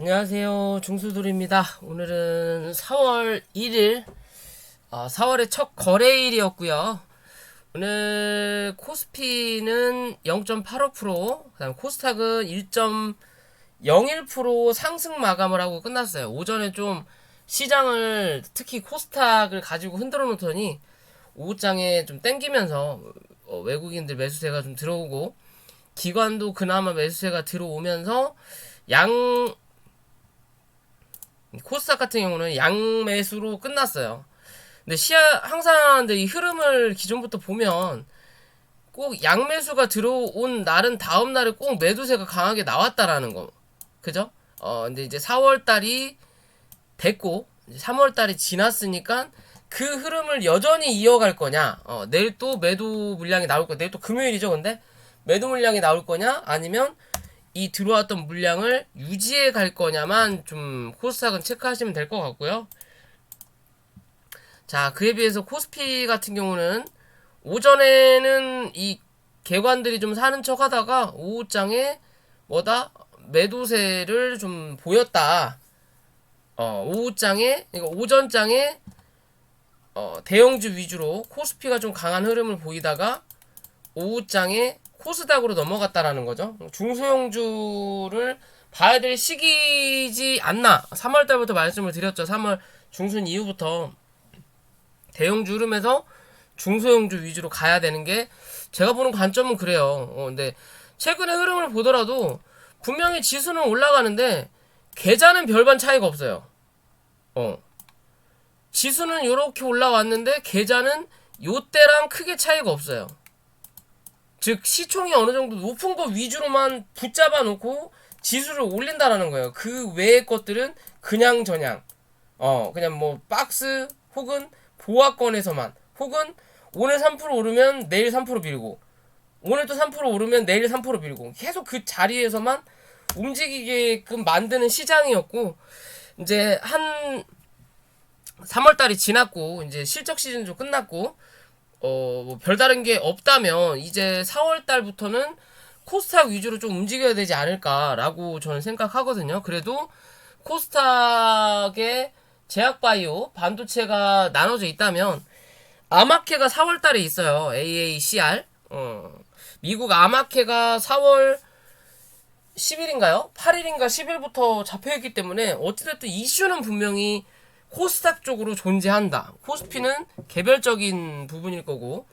안녕하세요. 중수돌입니다. 오늘은 4월 1일, 4월의 첫 거래일이었고요. 오늘 코스피는 0.85%, 그다음 코스닥은 1.01% 상승 마감을 하고 끝났어요. 오전에 좀 시장을 특히 코스닥을 가지고 흔들어 놓더니 오후장에 좀 땡기면서 외국인들 매수세가 좀 들어오고 기관도 그나마 매수세가 들어오면서 양 코스닥 같은 경우는 양매수로 끝났어요. 근데 항상 근데 이 흐름을 기존부터 보면 꼭 양매수가 들어온 날은 다음 날에 꼭 매도세가 강하게 나왔다라는 거. 그죠? 근데 이제 4월 달이 됐고 3월 달이 지났으니까 그 흐름을 여전히 이어갈 거냐? 내일 또 매도 물량이 나올 거냐? 내일 또 금요일이죠, 근데 매도 물량이 나올 거냐? 아니면 이 들어왔던 물량을 유지해 갈 거냐만 좀 코스닥은 체크하시면 될 것 같고요. 자, 그에 비해서 코스피 같은 경우는 오전에는 이 개관들이 좀 사는 척 하다가 오후장에 매도세를 좀 보였다. 오후장에, 그러니까 오전장에 대형주 위주로 코스피가 좀 강한 흐름을 보이다가 오후장에 코스닥으로 넘어갔다라는 거죠. 중소형주를 봐야 될 시기이지 않나. 3월 달부터 말씀을 드렸죠. 3월 중순 이후부터 대형주 흐름에서 중소형주 위주로 가야 되는 게 제가 보는 관점은 그래요. 근데 최근의 흐름을 보더라도 분명히 지수는 올라가는데 계좌는 별반 차이가 없어요. 지수는 이렇게 올라왔는데 계좌는 요때랑 크게 차이가 없어요. 즉 시총이 어느 정도 높은 거 위주로만 붙잡아 놓고 지수를 올린다라는 거예요. 그 외의 것들은 그냥 저냥 그냥 뭐 박스 혹은 보합권에서만 혹은 오늘 3% 오르면 내일 3% 밀고 오늘 또 3% 오르면 내일 3% 밀고 계속 그 자리에서만 움직이게끔 만드는 시장이었고 이제 한 3월 달이 지났고 이제 실적 시즌도 끝났고 뭐 별다른 게 없다면 이제 4월 달부터는 코스닥 위주로 좀 움직여야 되지 않을까라고 저는 생각하거든요. 그래도 코스닥에 제약바이오 반도체가 나눠져 있다면 아마케가 4월 달에 있어요. AACR. 미국 아마케가 4월 10일인가요? 8일인가 10일부터 잡혀있기 때문에 어찌됐든 이슈는 분명히 코스닥 쪽으로 존재한다. 코스피는 개별적인 부분일 거고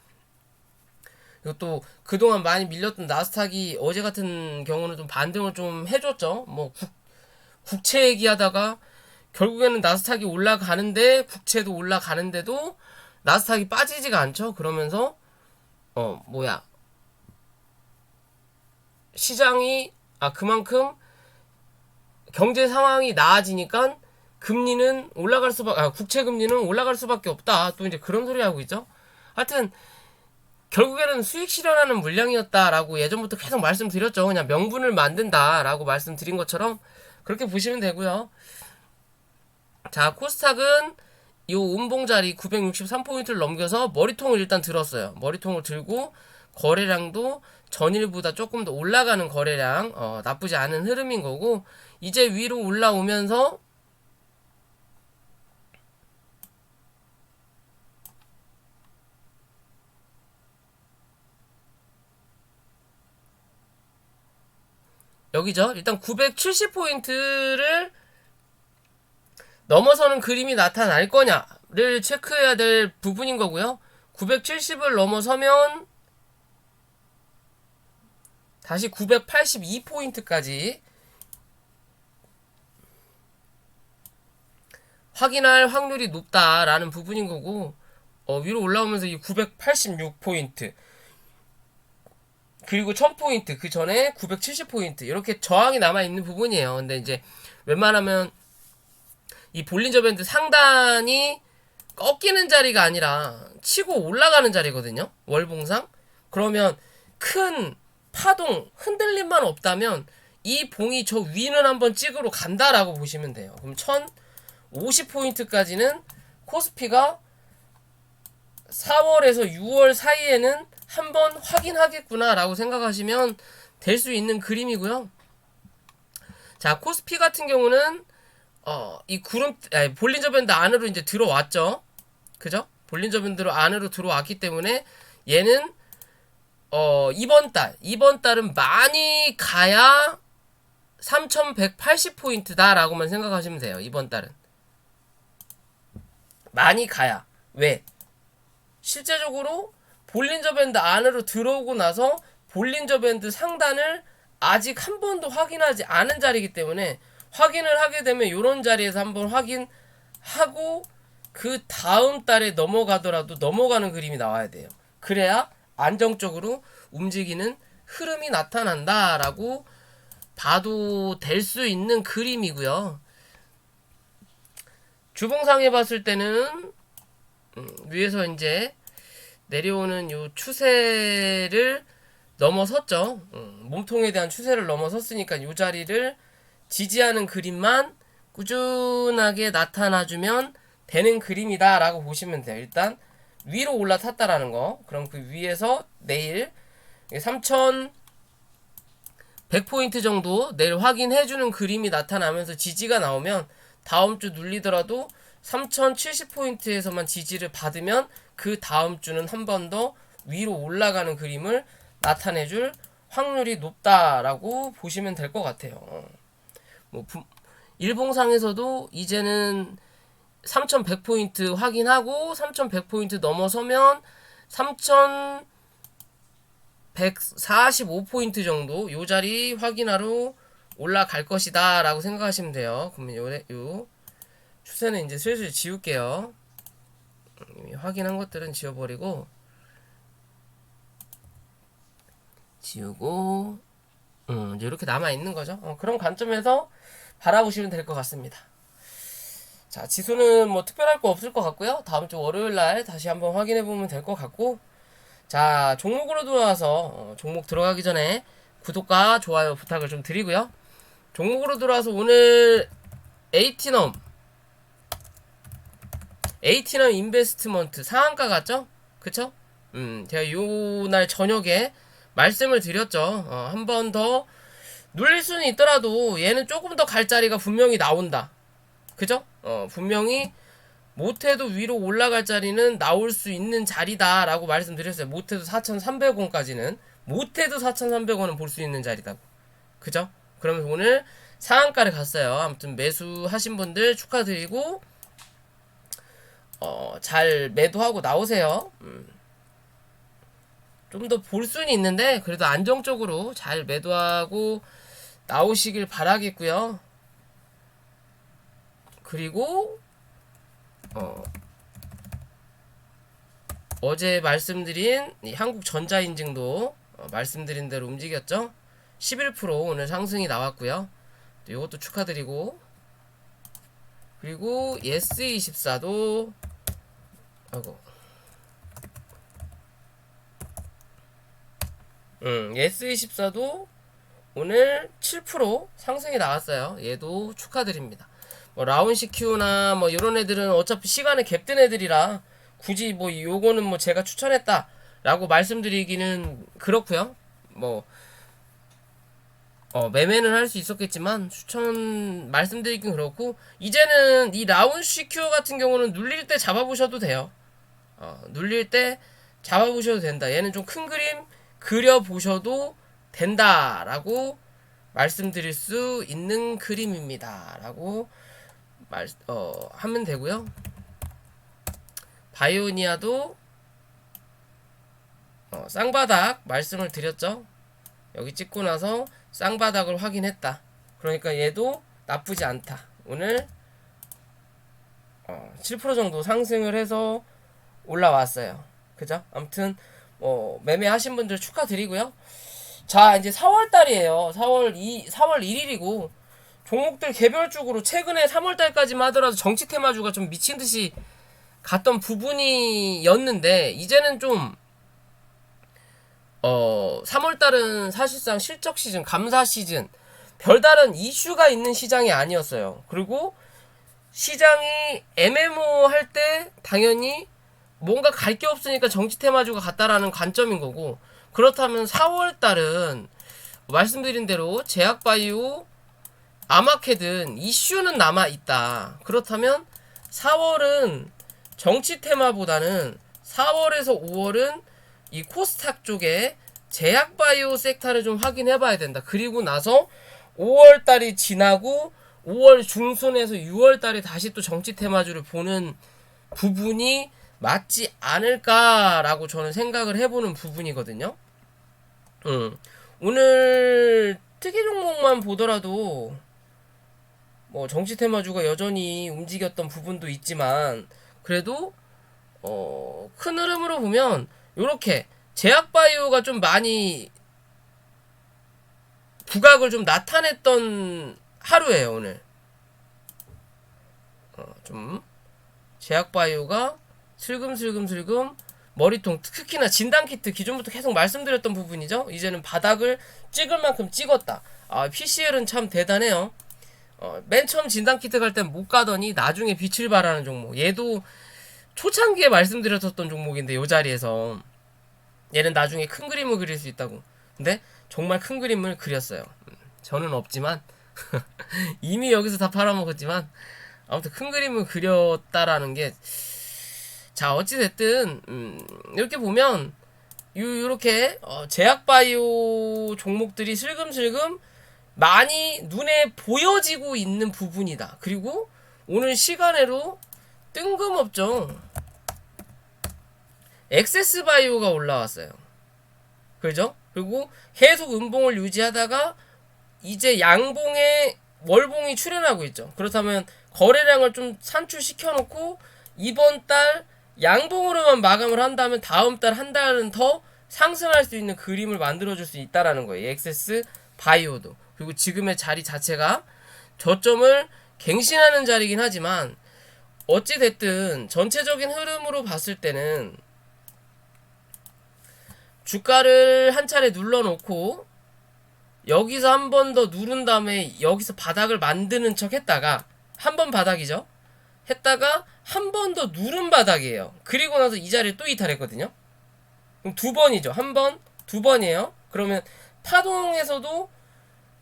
이것도 그동안 많이 밀렸던 나스닥이 어제 같은 경우는 좀 반등을 좀 해줬죠. 뭐 국채 얘기하다가 결국에는 나스닥이 올라가는데 국채도 올라가는데도 나스닥이 빠지지가 않죠. 그러면서 시장이 그만큼 경제 상황이 나아지니까 금리는 국채 금리는 올라갈 수밖에 없다. 또 이제 그런 소리 하고 있죠. 하여튼 결국에는 수익 실현하는 물량이었다라고 예전부터 계속 말씀드렸죠. 그냥 명분을 만든다라고 말씀드린 것처럼 그렇게 보시면 되고요. 자, 코스닥은 이 음봉자리 963포인트를 넘겨서 머리통을 일단 들었어요. 머리통을 들고 거래량도 전일보다 조금 더 올라가는 거래량, 나쁘지 않은 흐름인 거고 이제 위로 올라오면서 여기죠. 일단 970포인트를 넘어서는 그림이 나타날 거냐를 체크해야 될 부분인 거고요. 970을 넘어서면 다시 982포인트까지 확인할 확률이 높다라는 부분인 거고 위로 올라오면서 이 986포인트 그리고 1000포인트 그 전에 970포인트 이렇게 저항이 남아있는 부분이에요. 근데 이제 웬만하면 이 볼린저 밴드 상단이 꺾이는 자리가 아니라 치고 올라가는 자리거든요. 월봉상. 그러면 큰 파동, 흔들림만 없다면 이 봉이 저 위는 한번 찍으러 간다라고 보시면 돼요. 그럼 1050포인트까지는 코스피가 4월에서 6월 사이에는 한번 확인하겠구나라고 생각하시면 될 수 있는 그림이고요. 자, 코스피 같은 경우는 이 볼린저 밴드 안으로 이제 들어왔죠. 그죠? 볼린저 밴드 안으로 들어왔기 때문에 얘는 이번 달은 많이 가야 3180포인트다 라고만 생각하시면 돼요. 이번 달은 많이 가야. 왜? 실제적으로 볼린저 밴드 안으로 들어오고 나서 볼린저 밴드 상단을 아직 한 번도 확인하지 않은 자리이기 때문에 확인을 하게 되면 이런 자리에서 한번 확인하고 그 다음 달에 넘어가더라도 넘어가는 그림이 나와야 돼요. 그래야 안정적으로 움직이는 흐름이 나타난다라고 봐도 될 수 있는 그림이고요. 주봉상에 봤을 때는 위에서 이제 내려오는 요 추세를 넘어섰죠. 몸통에 대한 추세를 넘어섰으니까 요 자리를 지지하는 그림만 꾸준하게 나타나주면 되는 그림이다 라고 보시면 돼요. 일단 위로 올라탔다라는 거. 그럼 그 위에서 내일 3100포인트 정도 내일 확인해주는 그림이 나타나면서 지지가 나오면 다음 주 눌리더라도 3070포인트에서만 지지를 받으면 그 다음 주는 한 번 더 위로 올라가는 그림을 나타내줄 확률이 높다라고 보시면 될 것 같아요. 일봉상에서도 이제는 3100포인트 확인하고 3100포인트 넘어서면 3145포인트 정도 요 자리 확인하러 올라갈 것이다 라고 생각하시면 돼요. 그러면 요 추세는 이제 슬슬 지울게요. 확인한 것들은 지워버리고 지우고 이제 이렇게 남아있는 거죠. 그런 관점에서 바라보시면 될 것 같습니다. 자, 지수는 뭐 특별할 거 없을 것 같고요. 다음 주 월요일날 다시 한번 확인해 보면 될 것 같고, 자, 종목으로 들어와서 종목 들어가기 전에 구독과 좋아요 부탁을 좀 드리고요. 종목으로 들어와서 오늘 에이티넘 인베스트먼트 상한가 갔죠? 그쵸? 제가 요날 저녁에 말씀을 드렸죠. 한 번 더 눌릴 수는 있더라도 얘는 조금 더 갈 자리가 분명히 나온다. 그죠? 분명히 못해도 위로 올라갈 자리는 나올 수 있는 자리다 라고 말씀드렸어요. 못해도 4,300원까지는 못해도 4,300원은 볼 수 있는 자리다고. 그죠? 그러면 오늘 상한가를 갔어요. 아무튼 매수하신 분들 축하드리고 잘 매도하고 나오세요. 좀 더 볼 수는 있는데 그래도 안정적으로 잘 매도하고 나오시길 바라겠고요. 그리고 어제 말씀드린 이 한국전자인증도 말씀드린 대로 움직였죠. 11% 오늘 상승이 나왔고요. 또 이것도 축하드리고, 그리고 예스24도 예스24도 오늘 7% 상승이 나왔어요. 얘도 축하드립니다. 뭐 라운CQ나 뭐 이런 애들은 어차피 시간에 갭된 애들이라 굳이 뭐 요거는 뭐 제가 추천했다 라고 말씀드리기는 그렇고요. 뭐 매매는 할 수 있었겠지만 추천 말씀드리긴 그렇고, 이제는 이 라운CQ 같은 경우는 눌릴 때 잡아보셔도 돼요. 눌릴 때 잡아보셔도 된다. 얘는 좀 큰 그림 그려보셔도 된다라고 말씀드릴 수 있는 그림입니다 라고 하면 되고요. 바이오니아도 쌍바닥 말씀을 드렸죠. 여기 찍고 나서 쌍바닥을 확인했다. 그러니까 얘도 나쁘지 않다. 오늘 7% 정도 상승을 해서 올라왔어요. 그죠? 아무튼 매매하신 분들 축하드리고요. 자, 이제 4월달이에요. 4월 1일이고 종목들 개별적으로 최근에 3월달까지만 하더라도 정치 테마주가 좀 미친듯이 갔던 부분이었는데, 이제는 좀 3월달은 사실상 실적 시즌, 감사 시즌, 별다른 이슈가 있는 시장이 아니었어요. 그리고 시장이 애매모호할 때 당연히 뭔가 갈 게 없으니까 정치 테마주가 갔다라는 관점인 거고, 그렇다면 4월달은 말씀드린 대로 제약바이오, 아마캐든 이슈는 남아있다. 그렇다면 4월은 정치 테마보다는 4월에서 5월은 이 코스닥 쪽에 제약바이오 섹터를 좀 확인해봐야 된다. 그리고 나서 5월달이 지나고 5월 중순에서 6월달에 다시 또 정치 테마주를 보는 부분이 맞지 않을까라고 저는 생각을 해보는 부분이거든요. 오늘 특이 종목만 보더라도 뭐 정치 테마주가 여전히 움직였던 부분도 있지만 그래도 큰 흐름으로 보면 요렇게 제약바이오가 좀 많이 부각을 좀 나타냈던 하루예요. 오늘 좀 제약바이오가 슬금슬금 머리통, 특히나 진단키트 기존부터 계속 말씀드렸던 부분이죠. 이제는 바닥을 찍을 만큼 찍었다. PCL은 참 대단해요. 맨 처음 진단키트 갈 땐 못 가더니 나중에 빛을 발하는 종목. 얘도 초창기에 말씀드렸었던 종목인데 요 자리에서 얘는 나중에 큰 그림을 그릴 수 있다고. 근데 정말 큰 그림을 그렸어요. 저는 없지만 이미 여기서 다 팔아먹었지만 아무튼 큰 그림을 그렸다라는 게, 자 어찌됐든 이렇게 보면 요렇게 제약바이오 종목들이 슬금슬금 많이 눈에 보여지고 있는 부분이다. 그리고 오늘 시간으로 뜬금없죠. 엑세스바이오가 올라왔어요. 그죠? 그리고 계속 음봉을 유지하다가 이제 양봉에 월봉이 출현하고 있죠. 그렇다면 거래량을 좀 산출시켜 놓고 이번 달 양봉으로만 마감을 한다면 다음 달 한 달은 더 상승할 수 있는 그림을 만들어줄 수 있다라는 거예요. 엑세스 바이오도. 그리고 지금의 자리 자체가 저점을 갱신하는 자리긴 하지만 어찌됐든 전체적인 흐름으로 봤을 때는 주가를 한 차례 눌러놓고 여기서 한 번 더 누른 다음에 여기서 바닥을 만드는 척 했다가, 한 번 바닥이죠. 했다가 한 번 더 누른 바닥이에요. 그리고 나서 이 자리에 또 이탈했거든요. 그럼 두 번이죠. 한 번, 두 번이에요. 그러면 파동에서도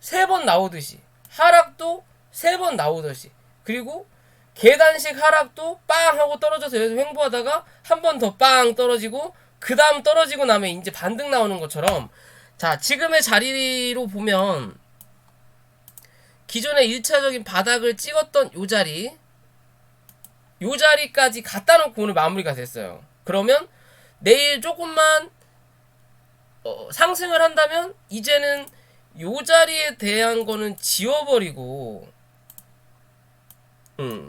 세 번 나오듯이, 하락도 세 번 나오듯이, 그리고 계단식 하락도 빵 하고 떨어져서 여기서 횡보하다가 한 번 더 빵 떨어지고 그 다음 떨어지고 나면 이제 반등 나오는 것처럼, 자 지금의 자리로 보면 기존의 1차적인 바닥을 찍었던 요 자리까지 갖다 놓고 오늘 마무리가 됐어요. 그러면 내일 조금만 상승을 한다면 이제는 요 자리에 대한 거는 지워버리고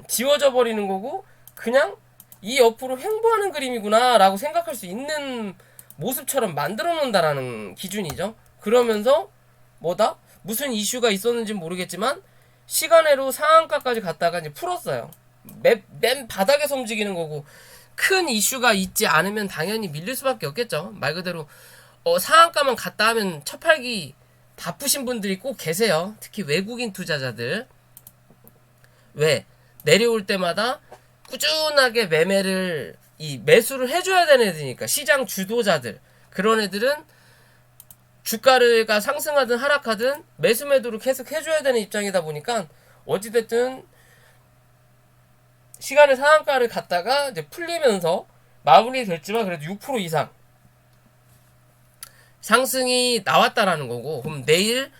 지워져 버리는 거고 그냥 이 옆으로 횡보하는 그림이구나 라고 생각할 수 있는 모습처럼 만들어 놓는다라는 기준이죠. 그러면서 뭐다? 무슨 이슈가 있었는지 모르겠지만 시간외로 상한가까지 갔다가 이제 풀었어요. 맨 바닥에서 움직이는 거고, 큰 이슈가 있지 않으면 당연히 밀릴 수밖에 없겠죠. 말 그대로 상한가만 갔다 하면 첫 팔기 바쁘신 분들이 꼭 계세요. 특히 외국인 투자자들. 왜? 내려올 때마다 꾸준하게 매수를 해줘야 되는 애들이니까, 시장 주도자들. 그런 애들은 주가가 상승하든 하락하든 매수 매도를 계속 해줘야 되는 입장이다 보니까 어찌됐든 시간의 상한가를 갔다가 이제 풀리면서 마무리 됐지만 그래도 6% 이상 상승이 나왔다라는 거고, 그럼 내일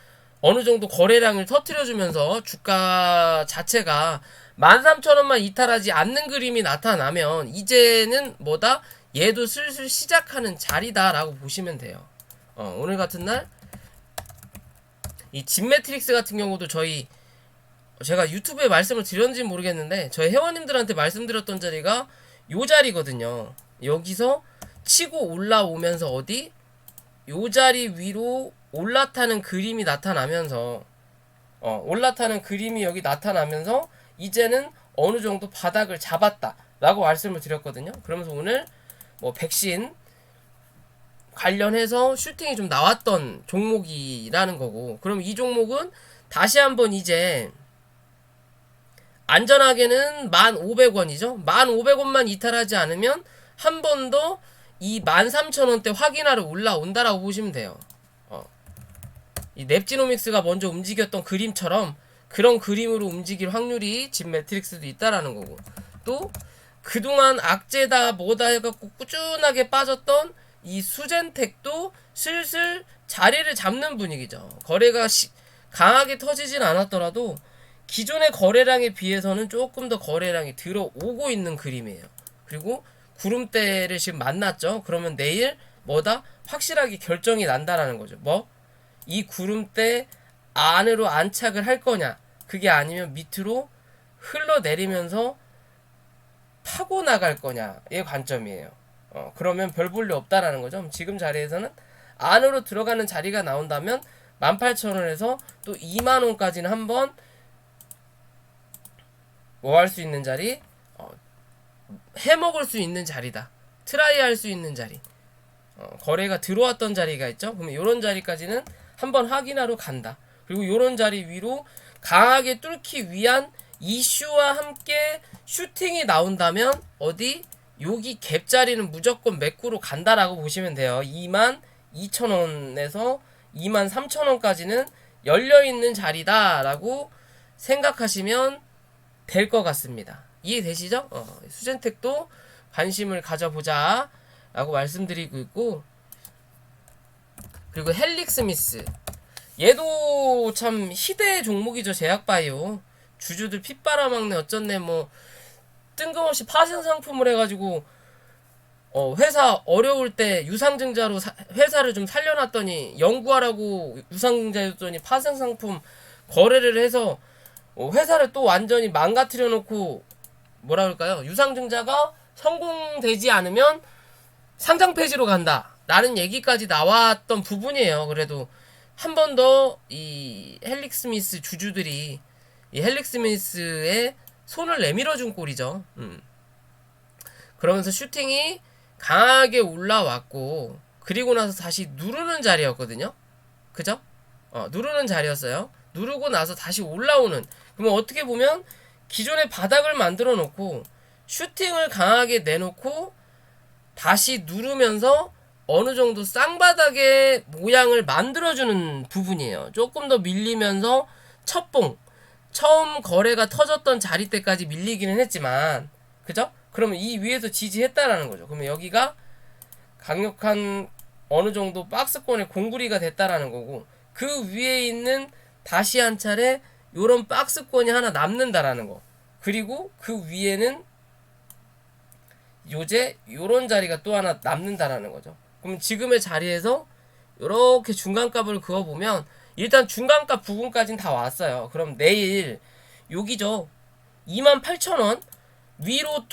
어느 정도 거래량을 터트려주면서 주가 자체가 13,000원만 이탈하지 않는 그림이 나타나면 이제는 뭐다? 얘도 슬슬 시작하는 자리다라고 보시면 돼요. 오늘 같은 날 이 진매트릭스 같은 경우도 제가 유튜브에 말씀을 드렸는지 모르겠는데 저희 회원님들한테 말씀드렸던 자리가 요 자리거든요. 여기서 치고 올라오면서 어디? 요 자리 위로 올라타는 그림이 나타나면서 올라타는 그림이 여기 나타나면서 이제는 어느 정도 바닥을 잡았다 라고 말씀을 드렸거든요. 그러면서 오늘 뭐 백신 관련해서 슈팅이 좀 나왔던 종목이라는 거고, 그럼 이 종목은 다시 한번 이제 안전하게는 1,500원이죠. 1,500원만 이탈하지 않으면 한 번 더 이 13,000원대 확인하러 올라온다라고 보시면 돼요. 이 넵지노믹스가 먼저 움직였던 그림처럼 그런 그림으로 움직일 확률이 집 매트릭스도 있다라는 거고, 또 그동안 악재다 뭐다 해갖고 꾸준하게 빠졌던 이 수젠텍도 슬슬 자리를 잡는 분위기죠. 거래가 강하게 터지진 않았더라도 기존의 거래량에 비해서는 조금 더 거래량이 들어오고 있는 그림이에요. 그리고 구름대를 지금 만났죠. 그러면 내일 뭐다? 확실하게 결정이 난다라는 거죠. 뭐? 이 구름대 안으로 안착을 할 거냐, 그게 아니면 밑으로 흘러내리면서 파고 나갈 거냐의 관점이에요. 그러면 별 볼 일 없다라는 거죠. 지금 자리에서는 안으로 들어가는 자리가 나온다면 18,000원에서 또 20,000원까지는 한번 뭐 할 수 있는 자리, 해먹을 수 있는 자리다. 트라이 할 수 있는 자리. 거래가 들어왔던 자리가 있죠. 그러면 이런 자리까지는 한번 확인하러 간다. 그리고 이런 자리 위로 강하게 뚫기 위한 이슈와 함께 슈팅이 나온다면 어디? 여기 갭 자리는 무조건 매꾸로 간다라고 보시면 돼요. 22,000원에서 23,000원까지는 열려있는 자리다라고 생각하시면 될 것 같습니다. 이해되시죠? 수젠텍도 관심을 가져보자 라고 말씀드리고 있고, 그리고 헬릭스미스, 얘도 참 희대의 종목이죠. 제약바이오 주주들 핏 빨아먹네 어쩌네 뭐 뜬금없이 파생 상품을 해가지고 회사 어려울 때 유상증자로 회사를 좀 살려놨더니 연구하라고 유상증자였더니 파생 상품 거래를 해서 회사를 또 완전히 망가뜨려 놓고, 뭐라 그럴까요? 유상증자가 성공되지 않으면 상장 폐지로 간다 라는 얘기까지 나왔던 부분이에요. 그래도 한 번 더 이 헬릭스미스 주주들이 이 헬릭스미스에 손을 내밀어 준 꼴이죠. 그러면서 슈팅이 강하게 올라왔고, 그리고 나서 다시 누르는 자리였거든요. 그죠? 누르는 자리였어요. 누르고 나서 다시 올라오는, 그러면 어떻게 보면 기존의 바닥을 만들어 놓고 슈팅을 강하게 내놓고 다시 누르면서 어느 정도 쌍바닥의 모양을 만들어주는 부분이에요. 조금 더 밀리면서 첫봉, 처음 거래가 터졌던 자리 때까지 밀리기는 했지만, 그죠? 그러면 이 위에서 지지했다라는 거죠. 그러면 여기가 강력한 어느 정도 박스권의 공구리가 됐다라는 거고, 그 위에 있는 다시 한 차례 요런 박스권이 하나 남는다라는 거. 그리고 그 위에는 요제 요런 자리가 또 하나 남는다라는 거죠. 그럼 지금의 자리에서 요렇게 중간값을 그어보면 일단 중간값 부분까지는 다 왔어요. 그럼 내일 여기죠. 28,000원 위로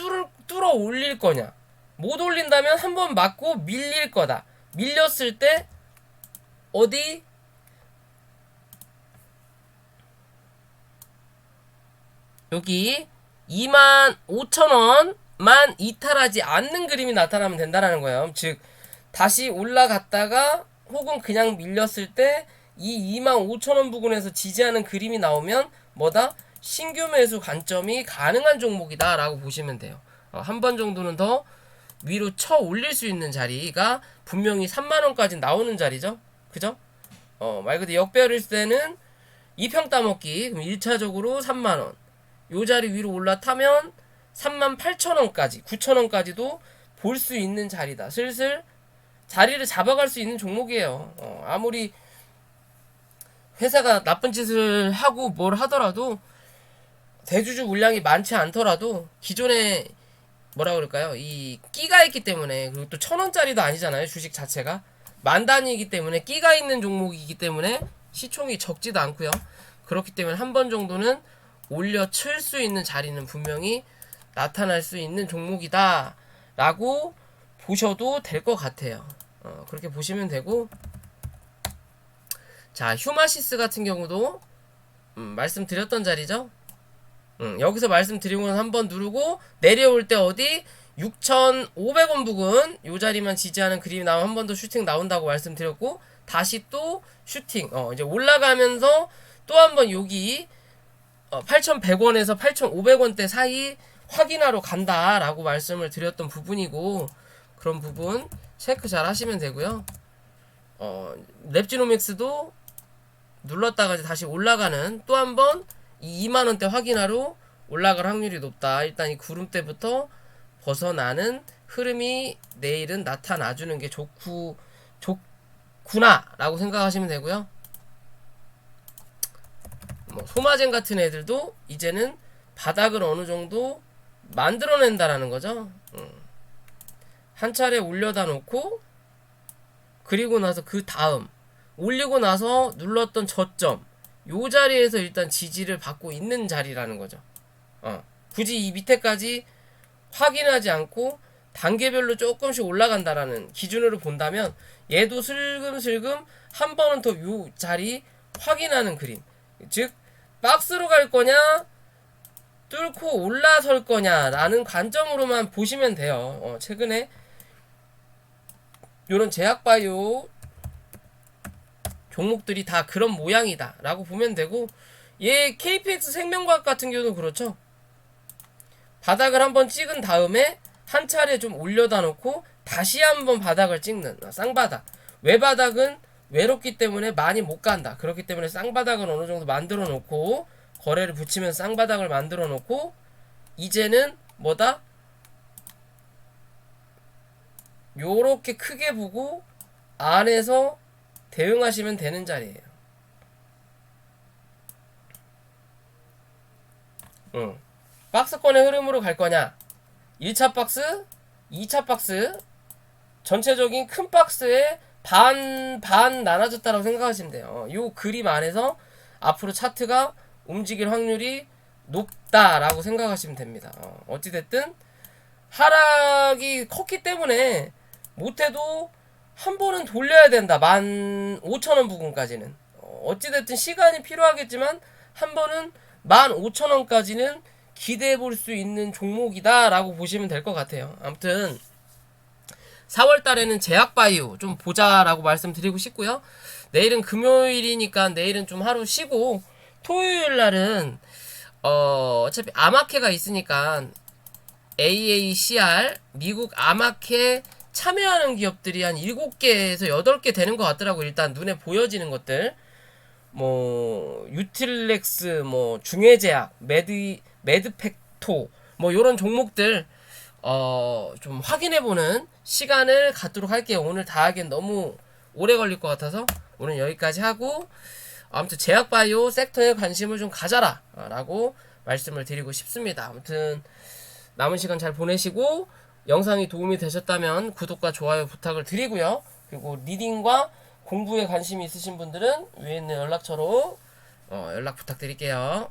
뚫어 올릴 거냐, 못 올린다면 한번 맞고 밀릴 거다. 밀렸을 때 어디? 여기 25,000원만 이탈하지 않는 그림이 나타나면 된다는 거예요. 즉 다시 올라갔다가 혹은 그냥 밀렸을 때 이 25,000원 부근에서 지지하는 그림이 나오면 뭐다? 신규 매수 관점이 가능한 종목이다 라고 보시면 돼요. 한 번 정도는 더 위로 쳐 올릴 수 있는 자리가 분명히 30,000원까지 나오는 자리죠. 그죠? 말 그대로 역배열일 때는 2평 따먹기, 그럼 1차적으로 30,000원, 요 자리 위로 올라타면 38,000원까지 9,000원까지도 볼 수 있는 자리다. 슬슬 자리를 잡아갈 수 있는 종목이에요. 아무리 회사가 나쁜 짓을 하고 뭘 하더라도, 대주주 물량이 많지 않더라도 기존에 뭐라 그럴까요? 이 끼가 있기 때문에, 그리고 또 1,000원짜리도 아니잖아요. 주식 자체가 만 단위이기 때문에 끼가 있는 종목이기 때문에 시총이 적지도 않고요. 그렇기 때문에 한 번 정도는 올려 칠 수 있는 자리는 분명히 나타날 수 있는 종목이다 라고 보셔도 될 것 같아요. 그렇게 보시면 되고, 자 휴마시스 같은 경우도 말씀드렸던 자리죠. 여기서 말씀드리고는 한번 누르고 내려올 때 어디 6,500원 부근 요 자리만 지지하는 그림이 나오면 한 번 더 슈팅 나온다고 말씀드렸고, 다시 또 슈팅 이제 올라가면서 또 한 번 여기 8,100원에서 8,500원대 사이 확인하러 간다라고 말씀을 드렸던 부분이고, 그런 부분 체크 잘 하시면 되고요. 랩지노믹스도 눌렀다가 다시 올라가는 또 한 번 이 2만원대 확인하러 올라갈 확률이 높다. 일단 이 구름대부터 벗어나는 흐름이 내일은 나타나주는 게 좋구나 라고 생각하시면 되고요. 뭐 소마젠 같은 애들도 이제는 바닥을 어느 정도 만들어낸다라는 거죠. 한 차례 올려다 놓고 그리고 나서 그 다음 올리고 나서 눌렀던 저점 요 자리에서 일단 지지를 받고 있는 자리라는 거죠. 굳이 이 밑에까지 확인하지 않고 단계별로 조금씩 올라간다라는 기준으로 본다면 얘도 슬금슬금 한 번은 더 요 자리 확인하는 그림. 즉 박스로 갈 거냐 뚫고 올라설 거냐라는 관점으로만 보시면 돼요. 최근에 요런 제약바이오 종목들이 다 그런 모양이다 라고 보면 되고, 얘 KPX 생명과학 같은 경우도 그렇죠. 바닥을 한번 찍은 다음에 한 차례 좀 올려다 놓고 다시 한번 바닥을 찍는 쌍바닥. 외바닥은 외롭기 때문에 많이 못 간다. 그렇기 때문에 쌍바닥을 어느 정도 만들어 놓고 거래를 붙이면 쌍바닥을 만들어 놓고 이제는 뭐다? 요렇게 크게 보고 안에서 대응하시면 되는 자리예요. 박스권의 흐름으로 갈 거냐? 1차 박스, 2차 박스, 전체적인 큰 박스에 반 나눠졌다고 생각하시면 돼요. 요 그림 안에서 앞으로 차트가 움직일 확률이 높다라고 생각하시면 됩니다. 어찌됐든 하락이 컸기 때문에 못해도 한 번은 돌려야 된다. 15,000원 부근까지는. 어찌됐든 시간이 필요하겠지만 한 번은 15,000원까지는 기대해 볼 수 있는 종목이다 라고 보시면 될 것 같아요. 아무튼 4월 달에는 제약바이오 좀 보자라고 말씀드리고 싶고요. 내일은 금요일이니까 내일은 좀 하루 쉬고 토요일 날은 어차피 아마케가 있으니까 AACR 미국 아마케 참여하는 기업들이 한 7개에서 8개 되는 것 같더라고. 일단 눈에 보여지는 것들 뭐 유틸렉스, 뭐 중해제약, 매드팩토 뭐 요런 종목들 좀 확인해보는 시간을 갖도록 할게요. 오늘 다 하기엔 너무 오래 걸릴 것 같아서 오늘 여기까지 하고, 아무튼 제약바이오 섹터에 관심을 좀 가져라 라고 말씀을 드리고 싶습니다. 아무튼 남은 시간 잘 보내시고 영상이 도움이 되셨다면 구독과 좋아요 부탁을 드리고요. 그리고 리딩과 공부에 관심이 있으신 분들은 위에 있는 연락처로 연락 부탁드릴게요.